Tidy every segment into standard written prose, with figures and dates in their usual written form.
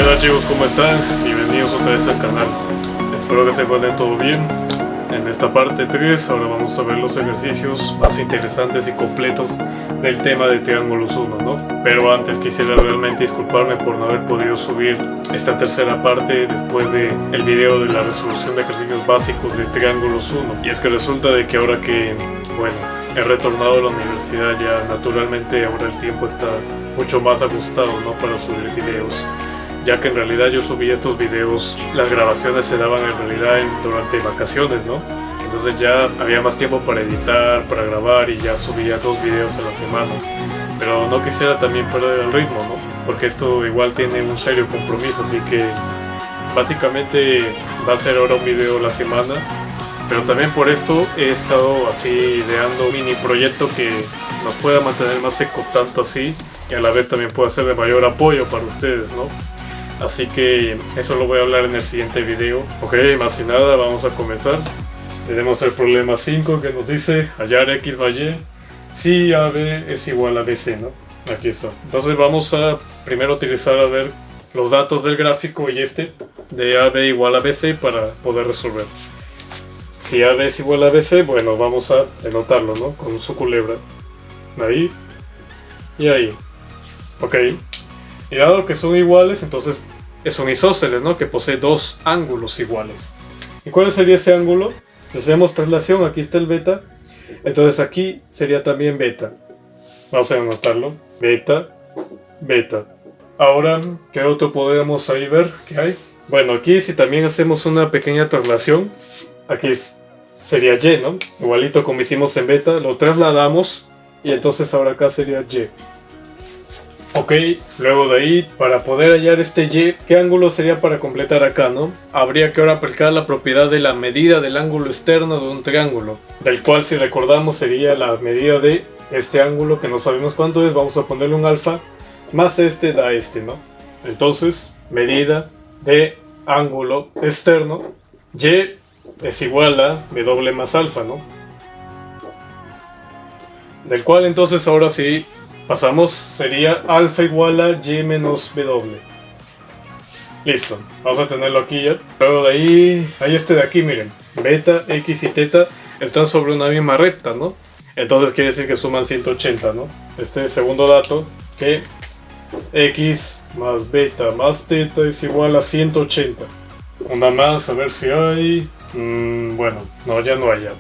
tal chicos? ¿Cómo están? Bienvenidos otra vez al canal. Espero que se encuentren todo bien. En esta parte 3 ahora vamos a ver los ejercicios más interesantes y completos del tema de triángulos 1, ¿no? Pero antes quisiera realmente disculparme por no haber podido subir esta tercera parte después del video de la resolución de ejercicios básicos de triángulos 1. Y es que resulta de que ahora que, bueno, he retornado a la universidad ya naturalmente ahora el tiempo está mucho más ajustado, ¿no? Para subir videos. Ya que en realidad yo subí estos videos, las grabaciones se daban en realidad durante vacaciones, ¿no? Entonces ya había más tiempo para editar, para grabar y ya subía 2 videos a la semana. Pero no quisiera también perder el ritmo, ¿no? Porque esto igual tiene un serio compromiso, así que básicamente va a ser ahora un video a la semana. Pero también por esto he estado así ideando un mini proyecto que nos pueda mantener más en contacto así y a la vez también pueda ser de mayor apoyo para ustedes, ¿no? Así que eso lo voy a hablar en el siguiente video. Ok, más sin nada, vamos a comenzar. Tenemos el problema 5 que nos dice hallar x más y si AB es igual a BC, ¿no? Aquí está. Entonces vamos a primero utilizar a ver los datos del gráfico y de AB igual a BC para poder resolver. Si AB es igual a BC, bueno, vamos a denotarlo, ¿no? Con su culebra. Ahí y ahí. Ok. Y dado que son iguales, entonces es un isósceles, ¿no? Que posee 2 ángulos iguales. ¿Y cuál sería ese ángulo? Si hacemos traslación, aquí está el beta. Entonces aquí sería también beta. Vamos a anotarlo. Beta, beta. Ahora, ¿qué otro podemos ahí ver que hay? Bueno, aquí si también hacemos una pequeña traslación, aquí sería y, ¿no? Igualito como hicimos en beta, lo trasladamos y entonces ahora acá sería y. Ok, luego de ahí, para poder hallar y, ¿qué ángulo sería para completar acá, no? Habría que ahora aplicar la propiedad de la medida del ángulo externo de un triángulo, del cual si recordamos sería la medida de este ángulo que no sabemos cuánto es, vamos a ponerle un alfa, más da ¿no? Entonces, medida de ángulo externo, y es igual a w más alfa, ¿no? Del cual entonces ahora sí pasamos, sería alfa igual a y menos w. Listo, vamos a tenerlo aquí ya. Luego de ahí, de aquí, miren, beta, x y teta están sobre una misma recta, ¿no? Entonces quiere decir que suman 180, ¿no? Este segundo dato, que x más beta más teta es igual a 180. Una más, a ver si hay. Bueno, no, ya no hay ya.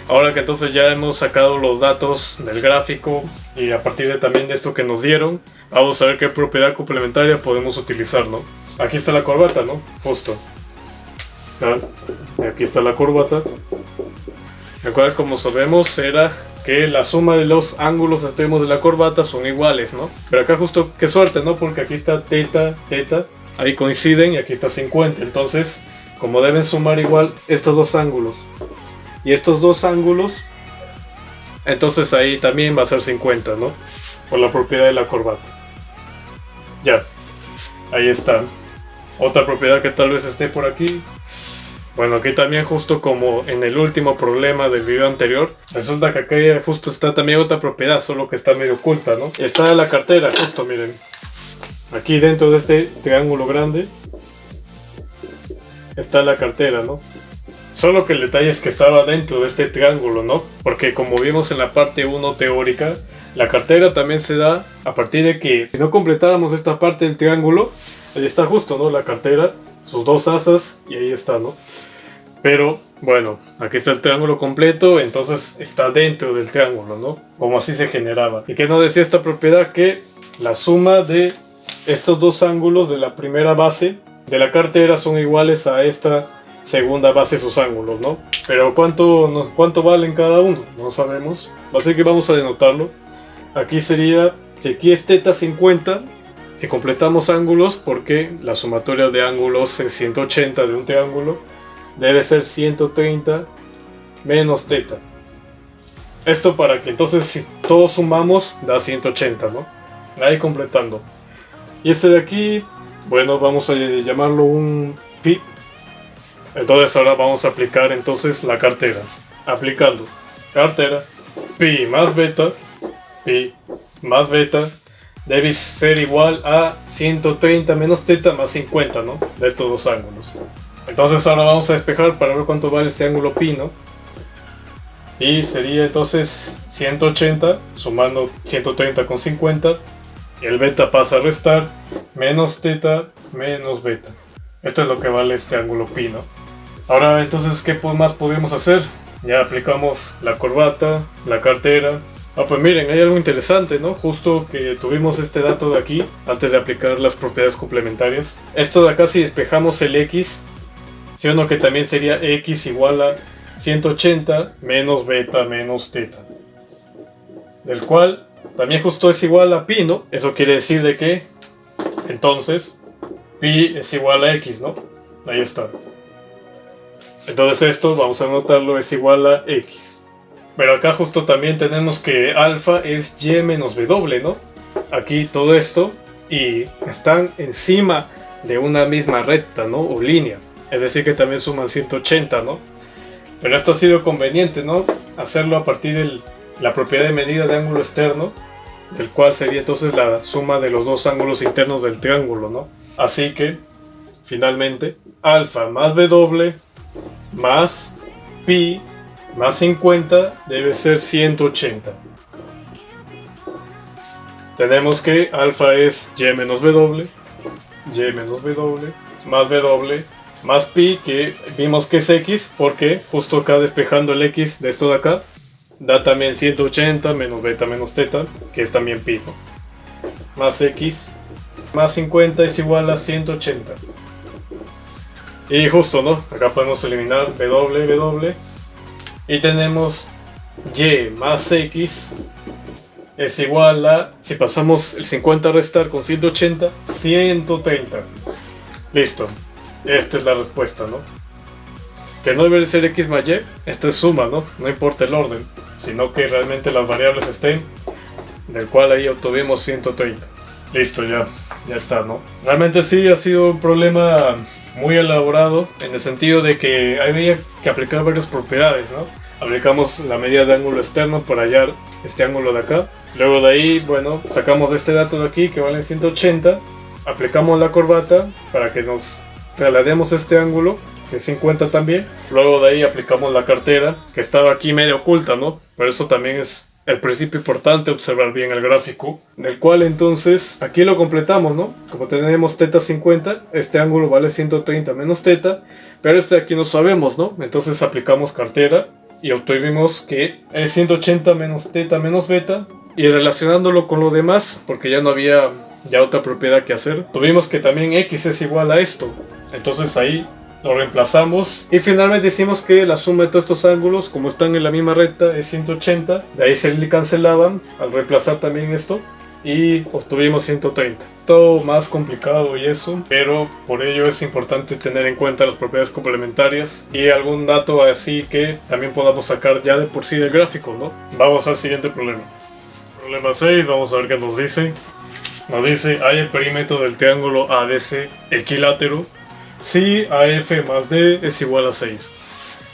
Ahora que entonces ya hemos sacado los datos del gráfico y a partir de también de esto que nos dieron, vamos a ver qué propiedad complementaria podemos utilizar, ¿no? Aquí está la corbata, ¿no? Justo. Y aquí está la corbata. El cual, como sabemos, era que la suma de los ángulos extremos de la corbata son iguales, ¿no? Pero acá justo, qué suerte, ¿no? Porque aquí está teta, teta, ahí coinciden y aquí está 50. Entonces, como deben sumar igual estos dos ángulos y estos dos ángulos, entonces ahí también va a ser 50, ¿no? Por la propiedad de la corbata. Ya, ahí está. Otra propiedad que tal vez esté por aquí. Bueno, aquí también justo como en el último problema del video anterior, resulta que aquí justo está también otra propiedad, solo que está medio oculta, ¿no? Está la cartera, justo miren. Aquí dentro de este triángulo grande está la cartera, ¿no? Solo que el detalle es que estaba dentro de este triángulo, ¿no? Porque como vimos en la parte 1 teórica, la cartera también se da a partir de que si no completáramos esta parte del triángulo, ahí está justo, ¿no? La cartera, sus 2 asas y ahí está, ¿no? Pero bueno, aquí está el triángulo completo, entonces está dentro del triángulo, ¿no? Como así se generaba. ¿Y qué nos decía esta propiedad? Que la suma de estos 2 ángulos de la primera base de la cartera son iguales a esta segunda base, sus ángulos, ¿no? Pero ¿cuánto valen cada uno? No sabemos. Así que vamos a denotarlo. Aquí sería, si aquí es teta 50, si completamos ángulos, porque la sumatoria de ángulos es 180 de un triángulo, debe ser 130 menos teta. Esto para que entonces si todos sumamos da 180, ¿no? Ahí completando. Y de aquí, bueno, vamos a llamarlo un pi. Entonces ahora vamos a aplicar entonces la cartera. Aplicando cartera, pi más beta debe ser igual a 130 menos θ más 50, ¿no? De estos dos ángulos. Entonces ahora vamos a despejar para ver cuánto vale este ángulo pi, ¿no? Y sería entonces 180 sumando 130 con 50. Y el beta pasa a restar menos θ menos beta. Esto es lo que vale este ángulo pi, ¿no? Ahora entonces, ¿qué más podemos hacer? Ya aplicamos la corbata, la cartera. Pues miren, hay algo interesante, ¿no? Justo que tuvimos este dato de aquí antes de aplicar las propiedades complementarias. Esto de acá, si despejamos el x, ¿sí o no? Que también sería x igual a 180 menos beta menos θ, del cual también justo es igual a pi, ¿no? Eso quiere decir de que entonces pi es igual a x, ¿no? Ahí está. Entonces esto, vamos a anotarlo, es igual a x. Pero acá justo también tenemos que alfa es y menos w, ¿no? Aquí todo esto, y están encima de una misma recta, ¿no? O línea. Es decir que también suman 180, ¿no? Pero esto ha sido conveniente, ¿no? Hacerlo a partir de la propiedad de medida de ángulo externo, del cual sería entonces la suma de los dos ángulos internos del triángulo, ¿no? Así que, finalmente, alfa más w más pi más 50 debe ser 180. Tenemos que alfa es y menos w más w más pi, que vimos que es x, porque justo acá despejando el x de esto de acá, da también 180 menos beta menos θ, que es también pi, ¿no? Más x más 50 es igual a 180. Y justo, ¿no? Acá podemos eliminar w. Y tenemos y más x es igual a, si pasamos el 50 a restar con 180, 130. Listo. Esta es la respuesta, ¿no? Que no debe ser x más y, esta es suma, ¿no? No importa el orden, sino que realmente las variables estén, del cual ahí obtuvimos 130. Listo, ya está, ¿no? Realmente sí ha sido un problema muy elaborado, en el sentido de que había que aplicar varias propiedades, ¿no? Aplicamos la medida de ángulo externo para hallar este ángulo de acá. Luego de ahí, bueno, sacamos este dato de aquí que vale 180. Aplicamos la corbata para que nos traslademos este ángulo, que es 50 también. Luego de ahí aplicamos la cartera, que estaba aquí medio oculta, ¿no? Por eso también es el principio importante observar bien el gráfico, del cual entonces aquí lo completamos, ¿no? Como tenemos θ 50, este ángulo vale 130 menos θ, pero este de aquí no sabemos, ¿no? Entonces aplicamos cartera y obtuvimos que es 180 menos θ menos beta, y relacionándolo con lo demás, porque ya no había otra propiedad que hacer, tuvimos que también x es igual a esto. Entonces ahí lo reemplazamos y finalmente decimos que la suma de todos estos ángulos, como están en la misma recta, es 180. De ahí se le cancelaban al reemplazar también esto y obtuvimos 130. Todo más complicado y eso, pero por ello es importante tener en cuenta las propiedades complementarias y algún dato así que también podamos sacar ya de por sí del gráfico, ¿no? Vamos al siguiente problema. Problema 6, vamos a ver qué nos dice. Nos dice, hay el perímetro del triángulo ABC equilátero si AF más D es igual a 6.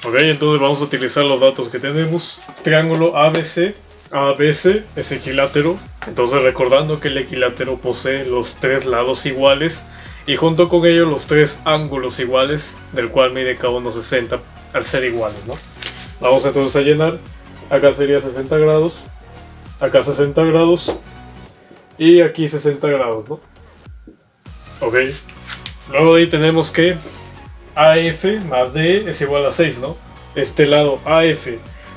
Ok, entonces vamos a utilizar los datos que tenemos. Triángulo ABC es equilátero. Entonces recordando que el equilátero posee los tres lados iguales y junto con ellos los tres ángulos iguales, del cual mide cada uno 60 al ser iguales, ¿no? Vamos entonces a llenar. Acá sería 60 grados, acá 60 grados y aquí 60 grados, ¿no? Ok. Luego de ahí tenemos que AF más DE es igual a 6, ¿no? Este lado AF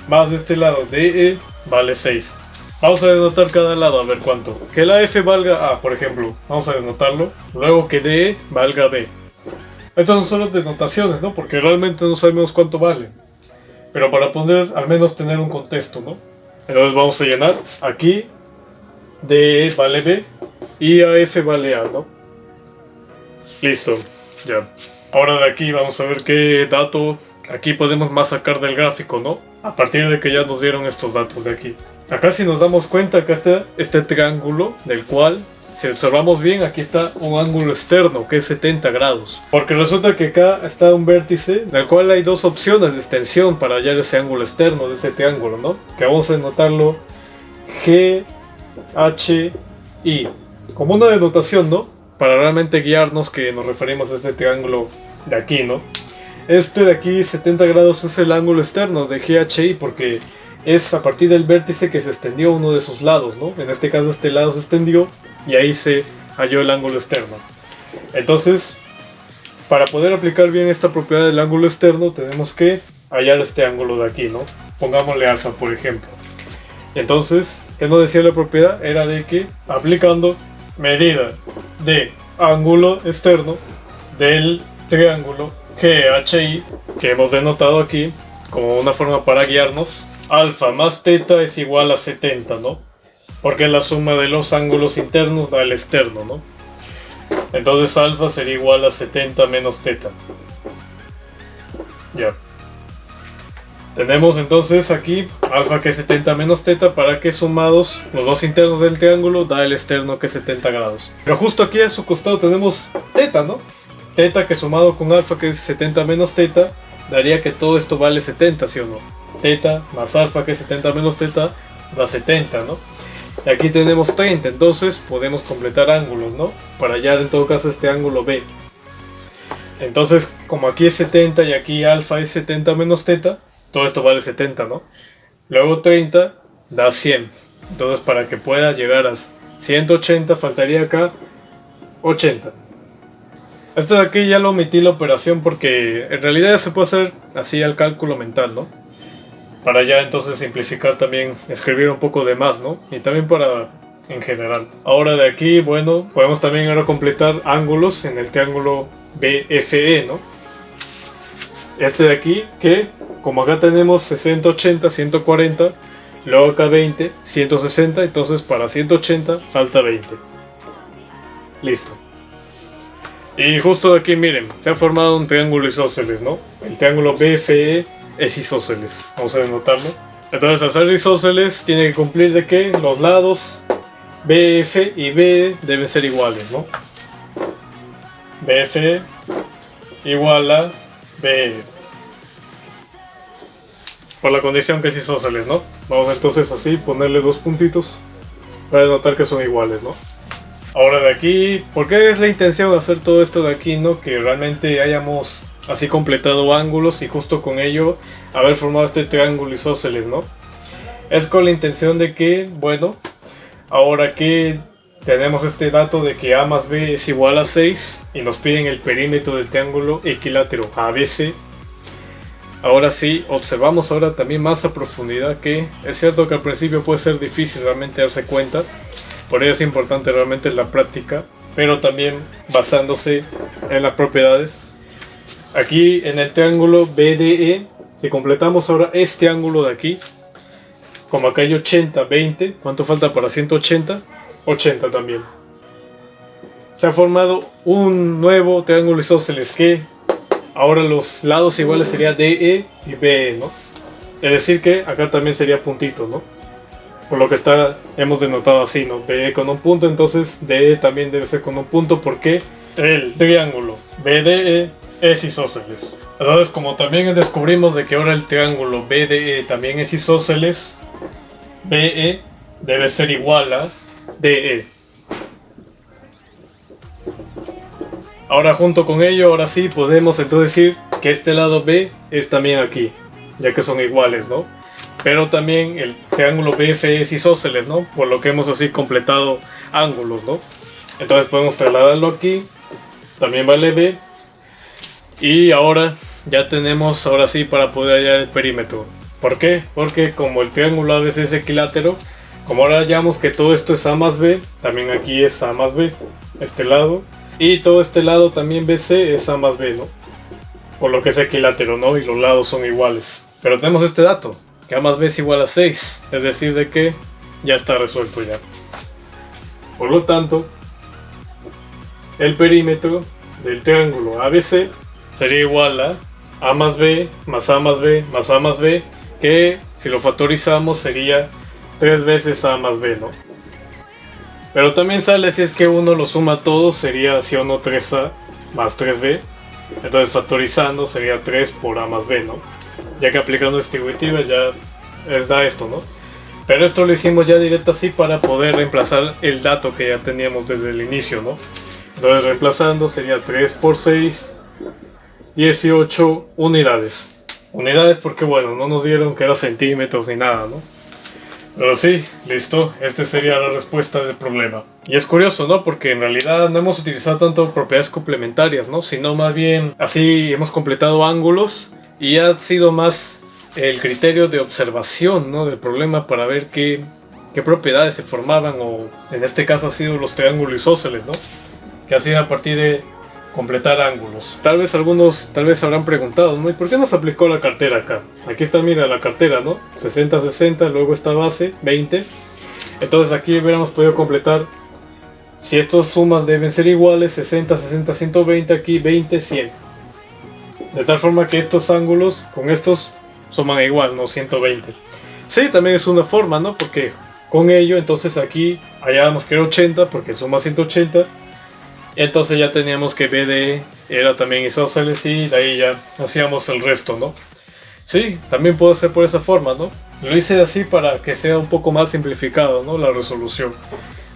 más de este lado DE vale 6. Vamos a denotar cada lado a ver cuánto. Que el AF valga A, por ejemplo. Vamos a denotarlo. Luego que DE valga B. Estas no son las denotaciones, ¿no? Porque realmente no sabemos cuánto vale. Pero para poder al menos tener un contexto, ¿no? Entonces vamos a llenar. Aquí DE vale B y AF vale A, ¿no? Listo, ya. Ahora de aquí vamos a ver qué dato aquí podemos más sacar del gráfico, ¿no? A partir de que ya nos dieron estos datos de aquí. Acá si nos damos cuenta, acá está este triángulo, del cual, si observamos bien, aquí está un ángulo externo que es 70 grados. Porque resulta que acá está un vértice, del cual hay dos opciones de extensión para hallar ese ángulo externo de ese triángulo, ¿no? Que vamos a denotarlo G, H, I. como una denotación, ¿no? Para realmente guiarnos que nos referimos a este triángulo de aquí, ¿no? Este de aquí, 70 grados, es el ángulo externo de GHI porque es a partir del vértice que se extendió uno de sus lados, ¿no? En este caso este lado se extendió y ahí se halló el ángulo externo. Entonces, para poder aplicar bien esta propiedad del ángulo externo tenemos que hallar este ángulo de aquí, ¿no? Pongámosle alfa, por ejemplo. Entonces, ¿qué nos decía la propiedad? Era de que aplicando medida de ángulo externo del triángulo GHI, que hemos denotado aquí como una forma para guiarnos, alfa más teta es igual a 70, ¿no? Porque la suma de los ángulos internos da el externo, ¿no? Entonces alfa sería igual a 70 menos teta. Ya. Tenemos entonces aquí alfa que es 70 menos teta para que sumados los dos internos del triángulo da el externo que es 70 grados. Pero justo aquí a su costado tenemos teta, ¿no? Teta que sumado con alfa que es 70 menos teta daría que todo esto vale 70, ¿sí o no? Teta más alfa que es 70 menos teta da 70, ¿no? Y aquí tenemos 30, entonces podemos completar ángulos, ¿no? Para hallar en todo caso este ángulo B. Entonces, como aquí es 70 y aquí alfa es 70 menos teta, todo esto vale 70, ¿no? Luego 30 da 100. Entonces, para que pueda llegar a 180, faltaría acá 80. Esto de aquí ya lo omití la operación porque en realidad ya se puede hacer así al cálculo mental, ¿no? Para ya entonces simplificar también, escribir un poco de más, ¿no? Y también para en general. Ahora de aquí, bueno, podemos también ahora completar ángulos en el triángulo BFE, ¿no? Este de aquí, que como acá tenemos 60, 80, 140, luego acá 20, 160, entonces para 180 falta 20. Listo. Y justo de aquí, miren, se ha formado un triángulo isósceles, ¿no? El triángulo BFE es isósceles. Vamos a denotarlo. Entonces, al ser isósceles, tiene que cumplir de que los lados BF y BE deben ser iguales, ¿no? BF igual a BE. Por la condición que es isósceles, ¿no? Vamos entonces así, ponerle dos puntitos para denotar que son iguales, ¿no? Ahora de aquí, ¿por qué es la intención de hacer todo esto de aquí, no? Que realmente hayamos así completado ángulos y justo con ello haber formado este triángulo isósceles, ¿no? Es con la intención de que, bueno, ahora que tenemos este dato de que A más B es igual a 6 y nos piden el perímetro del triángulo equilátero ABC, ahora sí, observamos ahora también más a profundidad que es cierto que al principio puede ser difícil realmente darse cuenta, por ello es importante realmente la práctica, pero también basándose en las propiedades. Aquí en el triángulo BDE, si completamos ahora este ángulo de aquí, como acá hay 80, 20, ¿cuánto falta para 180? 80 también. Se ha formado un nuevo triángulo isósceles que ahora los lados iguales serían DE y BE, ¿no? Es decir que acá también sería puntito, ¿no? Por lo que hemos denotado así, ¿no? BE con un punto, entonces DE también debe ser con un punto porque el triángulo BDE es isósceles. Entonces, como también descubrimos de que ahora el triángulo BDE también es isósceles, BE debe ser igual a DE. Ahora junto con ello, ahora sí podemos entonces decir que este lado B es también aquí, ya que son iguales, ¿no? Pero también el triángulo BFE es isósceles, ¿no? Por lo que hemos así completado ángulos, ¿no? Entonces podemos trasladarlo aquí, también vale B. Y ahora ya tenemos, ahora sí, para poder hallar el perímetro. ¿Por qué? Porque como el triángulo ABC es equilátero, como ahora hallamos que todo esto es A más B, también aquí es A más B, este lado. Y todo este lado también BC es A más B, ¿no? Por lo que es equilátero, ¿no? Y los lados son iguales. Pero tenemos este dato, que A más B es igual a 6, es decir, de que ya está resuelto ya. Por lo tanto, el perímetro del triángulo ABC sería igual a A más B más A más B más A más B, que si lo factorizamos sería 3 veces A más B, ¿no? Pero también sale, si es que uno lo suma todo, sería si o no 3A más 3B. Entonces factorizando sería 3 por A más B, ¿no? Ya que aplicando distributiva ya da esto, ¿no? Pero esto lo hicimos ya directo así para poder reemplazar el dato que ya teníamos desde el inicio, ¿no? Entonces reemplazando sería 3 por 6, 18 unidades. Unidades porque bueno, no nos dieron que era centímetros ni nada, ¿no? Pero sí, listo, esta sería la respuesta del problema. Y es curioso, ¿no? Porque en realidad no hemos utilizado tanto propiedades complementarias, ¿no? Sino más bien así hemos completado ángulos y ha sido más el criterio de observación, ¿no? Del problema para ver qué propiedades se formaban, o en este caso ha sido los triángulos isósceles, ¿no? Que ha sido a partir de completar ángulos. Tal vez algunos habrán preguntado, ¿no? ¿Y por qué nos aplicó la cartera acá? Aquí está, mira, la cartera, ¿no? 60-60, luego esta base, 20. Entonces aquí hubiéramos podido completar, si estas sumas deben ser iguales, 60, 60, 120, aquí 20, 100. De tal forma que estos ángulos con estos suman igual, ¿no? 120. Sí, también es una forma, ¿no? Porque con ello, entonces aquí hallábamos que era 80, porque suma 180. Entonces ya teníamos que BD era también isósceles y de ahí ya hacíamos el resto, ¿no? Sí, también puedo hacer por esa forma, ¿no? Lo hice así para que sea un poco más simplificado, ¿no? La resolución.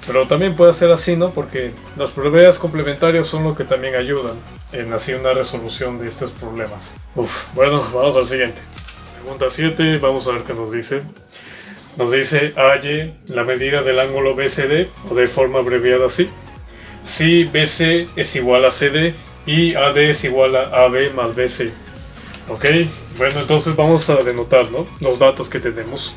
Pero también puede ser así, ¿no? Porque las propiedades complementarias son lo que también ayudan en así una resolución de estos problemas. Bueno, vamos al siguiente. Pregunta 7, vamos a ver qué nos dice. Nos dice, halle la medida del ángulo BCD, o de forma abreviada así. Si BC es igual a CD y AD es igual a AB más BC. Ok, bueno, entonces vamos a denotar, ¿no? Los datos que tenemos.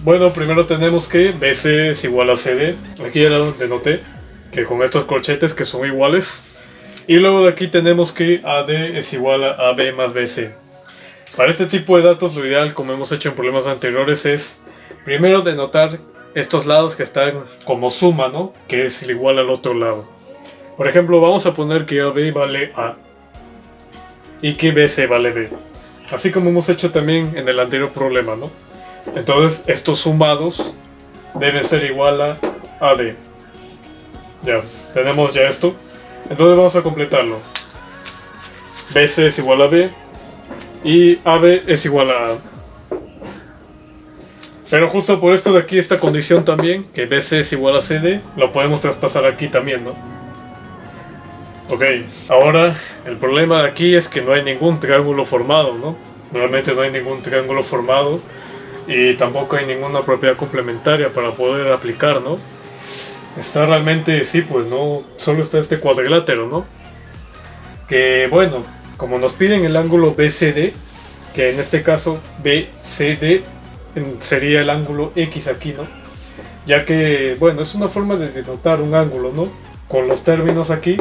Bueno, primero tenemos que BC es igual a CD. Aquí ya lo denoté, que con estos corchetes que son iguales. Y luego de aquí tenemos que AD es igual a AB más BC. Para este tipo de datos lo ideal, como hemos hecho en problemas anteriores, es primero denotar estos lados que están como suma, ¿no? Que es igual al otro lado. Por ejemplo, vamos a poner que AB vale A y que BC vale B. Así como hemos hecho también en el anterior problema, ¿no? Entonces, estos sumados deben ser igual a AD. Ya, tenemos ya esto. Entonces vamos a completarlo. BC es igual a B y AB es igual a A. Pero justo por esto de aquí, esta condición también, que BC es igual a CD, lo podemos traspasar aquí también, ¿no? Ok, ahora el problema de aquí es que no hay ningún triángulo formado, ¿no? Realmente no hay ningún triángulo formado y tampoco hay ninguna propiedad complementaria para poder aplicar, ¿no? Está realmente, sí, pues no, solo está este cuadrilátero, ¿no? Que bueno, como nos piden el ángulo BCD, que en este caso BCD sería el ángulo X aquí, ¿no? Ya que, bueno, es una forma de denotar un ángulo, ¿no? Con los términos aquí,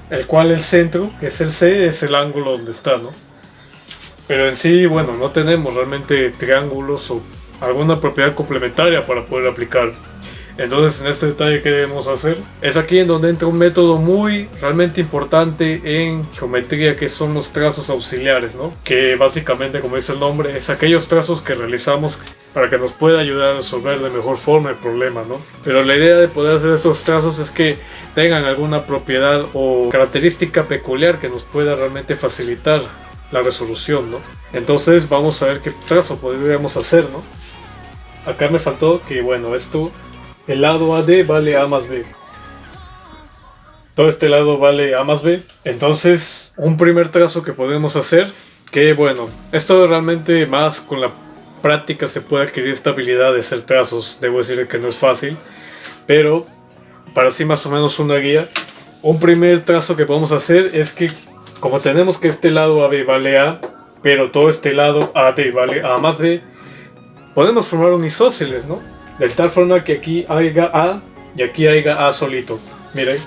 el cual el centro, que es el C, es el ángulo donde está, ¿no? Pero en sí, bueno, no tenemos realmente triángulos o alguna propiedad complementaria para poder aplicar. Entonces, en este detalle que debemos hacer es aquí en donde entra un método muy realmente importante en geometría, que son los trazos auxiliares, ¿no? Que básicamente, como dice el nombre, es aquellos trazos que realizamos para que nos pueda ayudar a resolver de mejor forma el problema, ¿no? Pero la idea de poder hacer esos trazos es que tengan alguna propiedad o característica peculiar que nos pueda realmente facilitar la resolución, ¿no? Entonces vamos a ver qué trazo podríamos hacer, ¿no? Acá me faltó que, bueno, esto, el lado AD vale A más B. Todo este lado vale A más B. Entonces, un primer trazo que podemos hacer, que bueno, esto realmente más con la práctica se puede adquirir esta habilidad de hacer trazos. Debo decir que no es fácil, pero para así más o menos una guía, un primer trazo que podemos hacer es que, como tenemos que este lado AB vale A, pero todo este lado AD vale A más B, podemos formar un isósceles, ¿no? De tal forma que aquí haya A y aquí haya A solito. Miren,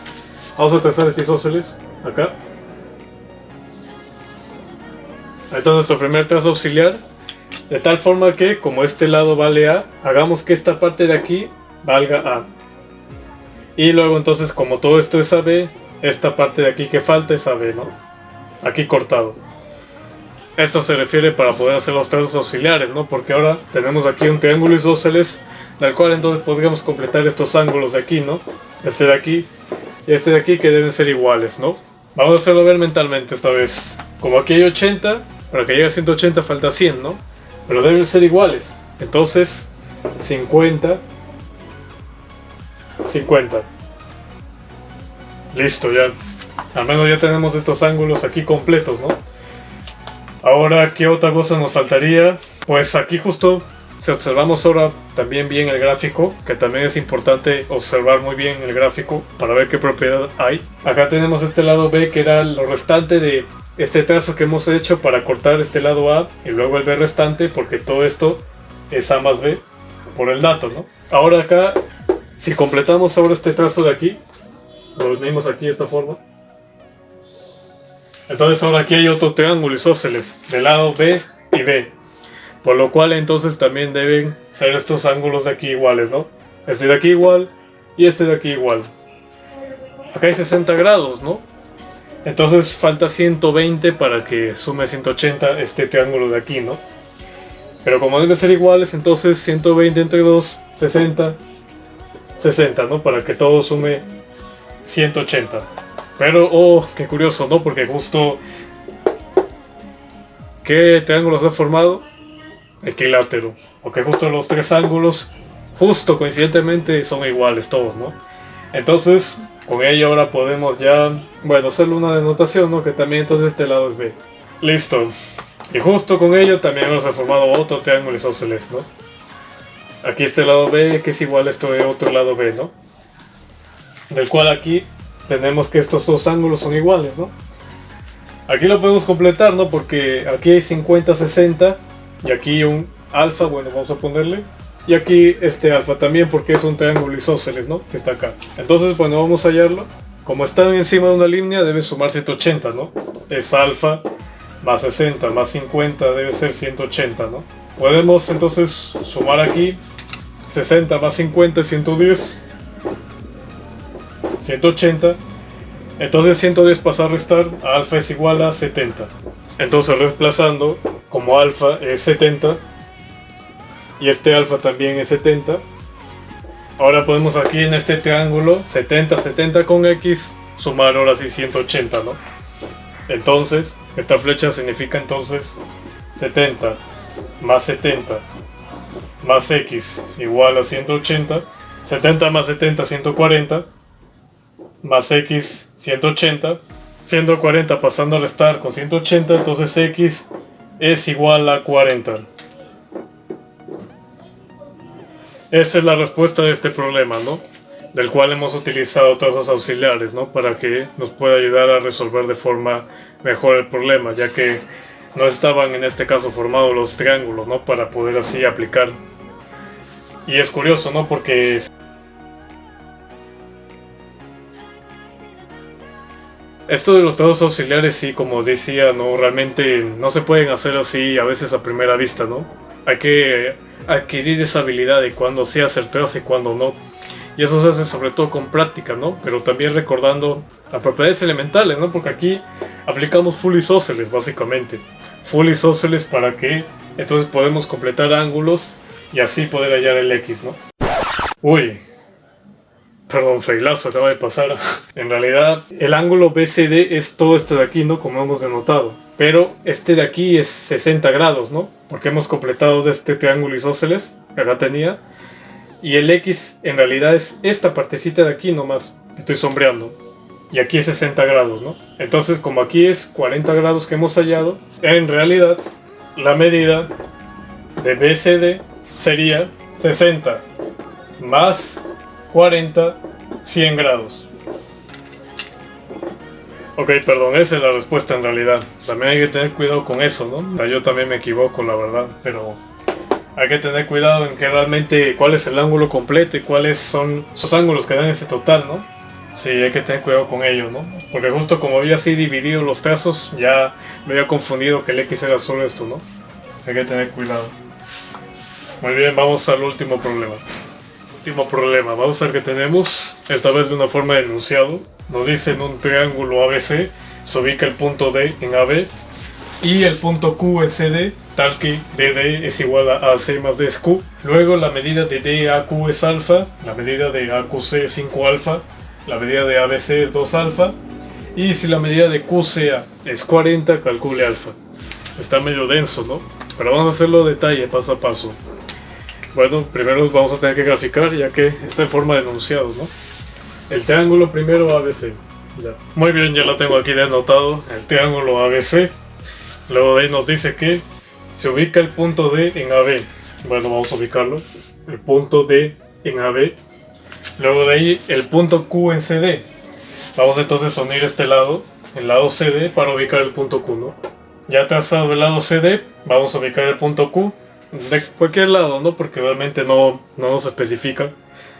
vamos a trazar este isósceles acá. Entonces nuestro primer trazo auxiliar, de tal forma que como este lado vale A, hagamos que esta parte de aquí valga A. Y luego entonces, como todo esto es AB, esta parte de aquí que falta es AB, ¿no? Aquí cortado. Esto se refiere para poder hacer los trazos auxiliares, ¿no? Porque ahora tenemos aquí un triángulo isósceles, del cual entonces podríamos completar estos ángulos de aquí, ¿no? Este de aquí y este de aquí, que deben ser iguales, ¿no? Vamos a hacerlo ver mentalmente esta vez. Como aquí hay 80, para que llegue a 180 falta 100, ¿no? Pero deben ser iguales. Entonces 50, 50. Listo, ya. Al menos ya tenemos estos ángulos aquí completos, ¿no? Ahora, ¿qué otra cosa nos faltaría? Pues aquí justo, si observamos ahora también bien el gráfico, que también es importante observar muy bien el gráfico para ver qué propiedad hay. Acá tenemos este lado B, que era lo restante de este trazo que hemos hecho para cortar este lado A, y luego el B restante, porque todo esto es A más B por el dato, ¿no? Ahora acá, si completamos ahora este trazo de aquí, lo unimos aquí de esta forma. Entonces ahora aquí hay otro triángulo isósceles del lado B y B, por lo cual entonces también deben ser estos ángulos de aquí iguales, ¿no? Este de aquí igual y este de aquí igual. Acá hay 60 grados, ¿no? Entonces falta 120 para que sume 180 este triángulo de aquí, ¿no? Pero como deben ser iguales, entonces 120 entre 2, 60, 60, ¿no? Para que todo sume 180. Pero, oh, qué curioso, ¿no? Porque justo... ¿qué triángulos ha formado? Equilátero. Porque justo los tres ángulos, justo coincidentemente, son iguales todos, ¿no? Entonces, con ello ahora podemos ya... bueno, hacerle una denotación, ¿no? Que también entonces este lado es B. Listo. Y justo con ello también nos ha formado otro triángulo isósceles, ¿no? Aquí este lado B, que es igual a este otro lado B, ¿no? Del cual aquí tenemos que estos dos ángulos son iguales, ¿no? Aquí lo podemos completar, ¿no? Porque aquí hay 50, 60 y aquí un alfa, bueno, vamos a ponerle. Y aquí este alfa también, porque es un triángulo isósceles, ¿no? Que está acá. Entonces, bueno, vamos a hallarlo. Como están encima de una línea, debe sumar 180, ¿no? Es alfa más 60 más 50 debe ser 180, ¿no? Podemos entonces sumar aquí 60 más 50 es 110. 180. Entonces 110 pasa a restar, alfa es igual a 70. Entonces reemplazando, como alfa es 70 y este alfa también es 70, ahora podemos aquí en este triángulo 70, 70 con X sumar ahora sí 180, ¿no? Entonces esta flecha significa entonces 70 más 70 más X igual a 180, 70 más 70 140 más X 180, 140 pasando a restar con 180, entonces X es igual a 40. Esa es la respuesta de este problema, ¿no? Del cual hemos utilizado trazos auxiliares, ¿no? Para que nos pueda ayudar a resolver de forma mejor el problema, ya que no estaban en este caso formados los triángulos, ¿no? Para poder así aplicar. Y es curioso, ¿no? Porque esto de los trazos auxiliares, sí, como decía, no, realmente no se pueden hacer así a veces a primera vista, ¿no? Hay que adquirir esa habilidad de cuándo sí hacer trazo y cuándo no. Y eso se hace sobre todo con práctica, ¿no? Pero también recordando las propiedades elementales, ¿no? Porque aquí aplicamos full isósceles, básicamente. Full isósceles para que entonces podemos completar ángulos y así poder hallar el X, ¿no? Uy. Perdón, failazo acaba de pasar. En realidad, el ángulo BCD es todo esto de aquí, ¿no? Como hemos denotado. Pero este de aquí es 60 grados, ¿no? Porque hemos completado de este triángulo isósceles que acá tenía. Y el X en realidad es esta partecita de aquí nomás. Estoy sombreando. Y aquí es 60 grados, ¿no? Entonces, como aquí es 40 grados que hemos hallado, en realidad, la medida de BCD sería 60 más 40, 100 grados. Ok, perdón, esa es la respuesta en realidad. También hay que tener cuidado con eso, ¿no? O sea, yo también me equivoco, la verdad, pero hay que tener cuidado en que realmente cuál es el ángulo completo y cuáles son esos ángulos que dan ese total, ¿no? Sí, hay que tener cuidado con ello, ¿no? Porque justo como había así dividido los trazos, ya me había confundido que el X era solo esto, ¿no? Hay que tener cuidado. Muy bien, vamos al último problema. Vamos a ver qué tenemos, esta vez de una forma de enunciado. Nos dice en un triángulo ABC, se ubica el punto D en AB y el punto Q en CD, tal que BD es igual a AC más D es Q. Luego la medida de DAQ es alfa, la medida de AQC es 5 alfa, la medida de ABC es 2 alfa, y si la medida de QCA es 40, calcule alfa. Está medio denso, ¿no? Pero vamos a hacerlo detalle, paso a paso. Bueno, primero vamos a tener que graficar, ya que está en forma de enunciado, ¿no? El triángulo primero ABC. Ya. Muy bien, ya lo tengo aquí denotado, el triángulo ABC. Luego de ahí nos dice que se ubica el punto D en AB. Bueno, vamos a ubicarlo. El punto D en AB. Luego de ahí el punto Q en CD. Vamos entonces a unir este lado, el lado CD, para ubicar el punto Q, ¿no? Ya trazado el lado CD, vamos a ubicar el punto Q de cualquier lado, ¿no? Porque realmente no nos especifica.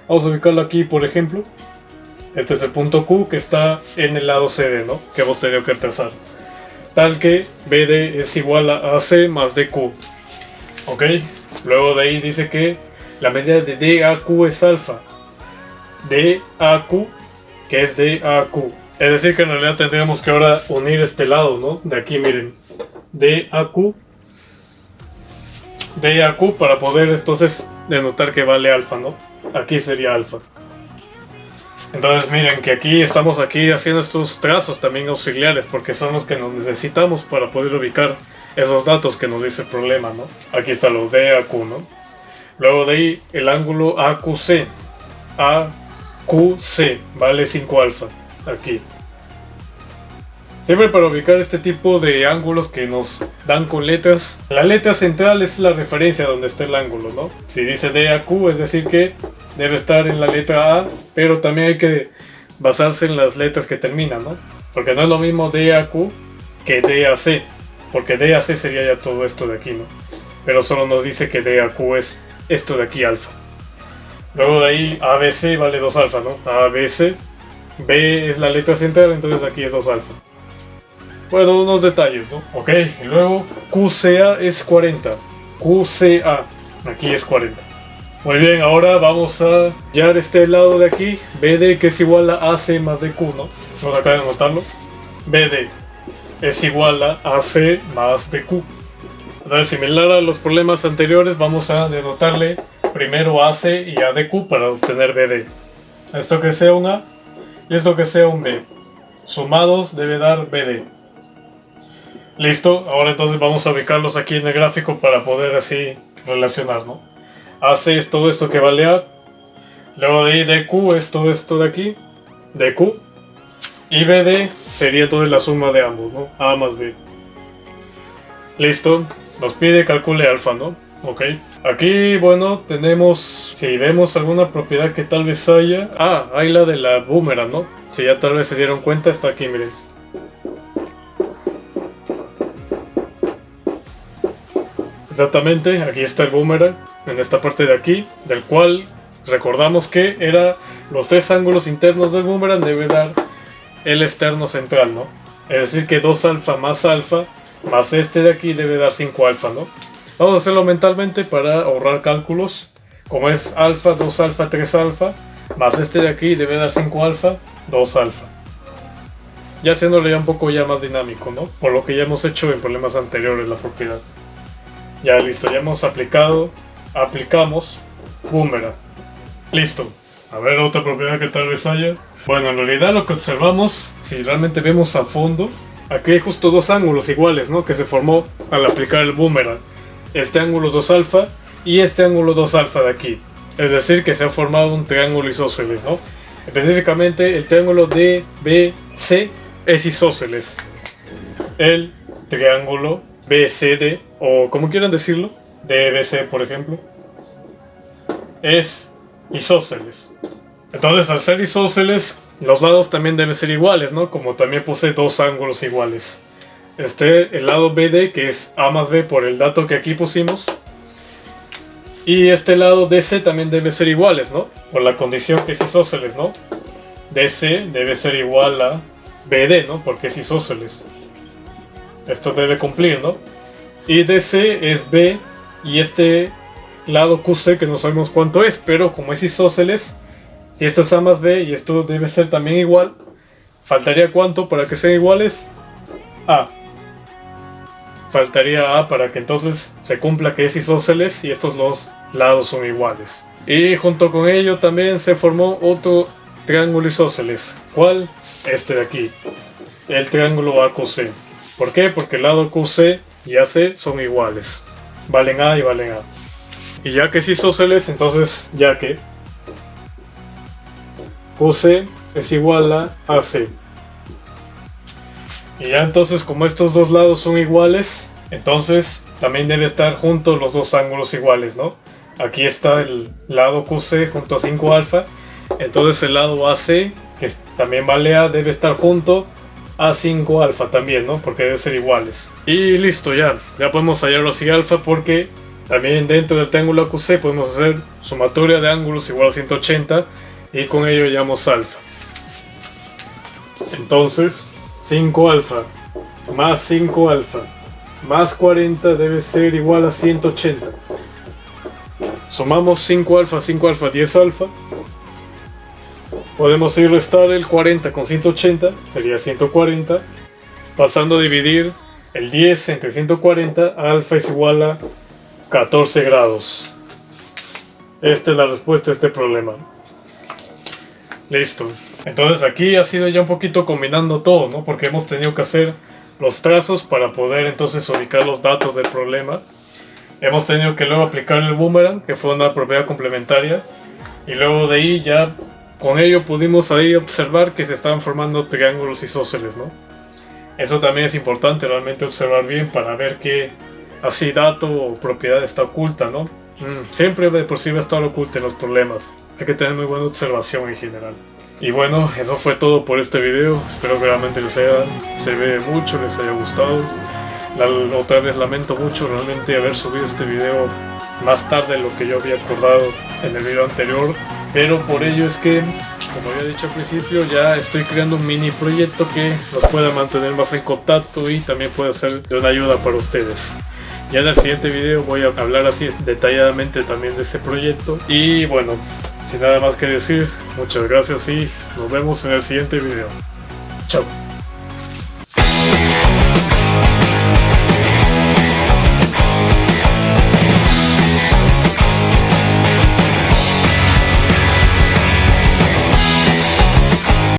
Vamos a ubicarlo aquí, por ejemplo. Este es el punto Q que está en el lado CD, ¿no? Que hemos tenido que trazar. Tal que BD es igual a AC más DQ. ¿Ok? Luego de ahí dice que la medida de DAQ es alfa. DAQ, que es DAQ. Es decir que en realidad tendríamos que ahora unir este lado, ¿no? De aquí, miren. DAQ para poder entonces denotar que vale alfa, ¿no? Aquí sería alfa. Entonces miren que aquí estamos haciendo estos trazos también auxiliares, porque son los que nos necesitamos para poder ubicar esos datos que nos dice el problema, ¿no? Aquí está lo DAQ, ¿no? Luego de ahí el ángulo AQC. AQC vale 5 alfa. Aquí. Siempre para ubicar este tipo de ángulos que nos dan con letras, la letra central es la referencia donde está el ángulo, ¿no? Si dice DAQ, es decir que debe estar en la letra A, pero también hay que basarse en las letras que terminan, ¿no? Porque no es lo mismo DAQ que DAC, porque DAC sería ya todo esto de aquí, ¿no? Pero solo nos dice que DAQ es esto de aquí, alfa. Luego de ahí ABC vale 2 alfa, ¿no? ABC, B es la letra central, entonces aquí es 2 alfa. Bueno, unos detalles, ¿no? Ok, y luego QCA es 40. QCA, aquí es 40. Muy bien, ahora vamos a hallar este lado de aquí, BD, que es igual a AC más DQ, ¿no? Vamos acá a anotarlo. BD es igual a AC más DQ. Entonces, similar a los problemas anteriores, vamos a denotarle primero AC y ADQ para obtener BD. Esto que sea un A y esto que sea un B. Sumados debe dar BD. Listo, ahora entonces vamos a ubicarlos aquí en el gráfico para poder así relacionar, ¿no? AC es todo esto que vale A. Luego de ahí DQ es todo esto de aquí, DQ. Y BD sería toda la suma de ambos, ¿no? A más B. Listo, nos pide calcule alfa, ¿no? Ok. Aquí, bueno, tenemos, si vemos alguna propiedad que tal vez haya. Ah, hay la de la boomerang, ¿no? Si ya tal vez se dieron cuenta, está aquí, miren. Exactamente, aquí está el boomerang, en esta parte de aquí, del cual recordamos que era los 3 ángulos internos del boomerang debe dar el externo central, ¿no? Es decir que 2 alfa más este de aquí debe dar 5 alfa, ¿no? Vamos a hacerlo mentalmente para ahorrar cálculos. Como es alfa, 2 alfa, 3 alfa, más este de aquí debe dar 5 alfa, 2 alfa. Ya haciéndolo ya un poco ya más dinámico, ¿no? Por lo que ya hemos hecho en problemas anteriores la propiedad. Ya listo, ya hemos aplicamos boomerang. Listo. A ver otra propiedad que tal vez haya. Bueno, en realidad lo que observamos, si realmente vemos a fondo, aquí hay justo 2 ángulos iguales, ¿no? Que se formó al aplicar el boomerang. Este ángulo 2 alfa y este ángulo 2 alfa de aquí. Es decir, que se ha formado un triángulo isósceles, ¿no? Específicamente el triángulo DBC es isósceles. El triángulo BCD, o como quieran decirlo, DBC por ejemplo, es isósceles. Entonces, al ser isósceles, los lados también deben ser iguales, ¿no? Como también posee 2 ángulos iguales. El lado BD, que es A más B por el dato que aquí pusimos. Y este lado DC también debe ser iguales, ¿no? Por la condición que es isósceles, ¿no? DC debe ser igual a BD, ¿no? Porque es isósceles. Esto debe cumplir, ¿no? Y DC es B y este lado QC que no sabemos cuánto es, pero como es isósceles, si esto es A más B y esto debe ser también igual, ¿faltaría cuánto para que sean iguales? A. Faltaría A para que entonces se cumpla que es isósceles y estos dos lados son iguales. Y junto con ello también se formó otro triángulo isósceles. ¿Cuál? Este de aquí. El triángulo AQC. ¿Por qué? Porque el lado QC y AC son iguales. Valen A y valen A. Y ya que es isósceles, entonces ya que QC es igual a AC. Y ya entonces, como estos dos lados son iguales, entonces también debe estar juntos los dos ángulos iguales, ¿no? Aquí está el lado QC junto a 5 alfa, entonces el lado AC, que también vale A, debe estar junto a 5 alfa también, ¿no? Porque deben ser iguales. Y listo, ya podemos hallarlo así alfa, porque también dentro del triángulo AQC podemos hacer sumatoria de ángulos igual a 180 y con ello hallamos alfa. Entonces 5 alfa más 5 alfa más 40 debe ser igual a 180. Sumamos 5 alfa, 10 alfa. Podemos ir restar el 40 con 180, sería 140. Pasando a dividir el 10 entre 140, alfa es igual a 14 grados. Esta es la respuesta a este problema. Listo. Entonces aquí ha sido ya un poquito combinando todo, ¿no? Porque hemos tenido que hacer los trazos para poder entonces ubicar los datos del problema. Hemos tenido que luego aplicar el boomerang, que fue una propiedad complementaria. Y luego de ahí ya con ello pudimos ahí observar que se estaban formando triángulos isósceles, ¿no? Eso también es importante realmente observar bien para ver qué así dato o propiedad está oculta, ¿no? Siempre de por sí va a estar oculta en los problemas. Hay que tener muy buena observación en general. Y bueno, eso fue todo por este video. Espero que realmente les haya servido mucho, les haya gustado. Otra vez lamento mucho realmente haber subido este video más tarde de lo que yo había acordado en el video anterior. Pero por ello es que, como había dicho al principio, ya estoy creando un mini proyecto que los pueda mantener más en contacto y también puede ser de una ayuda para ustedes. Ya en el siguiente video voy a hablar así detalladamente también de este proyecto. Y bueno, sin nada más que decir, muchas gracias y nos vemos en el siguiente video. Chao.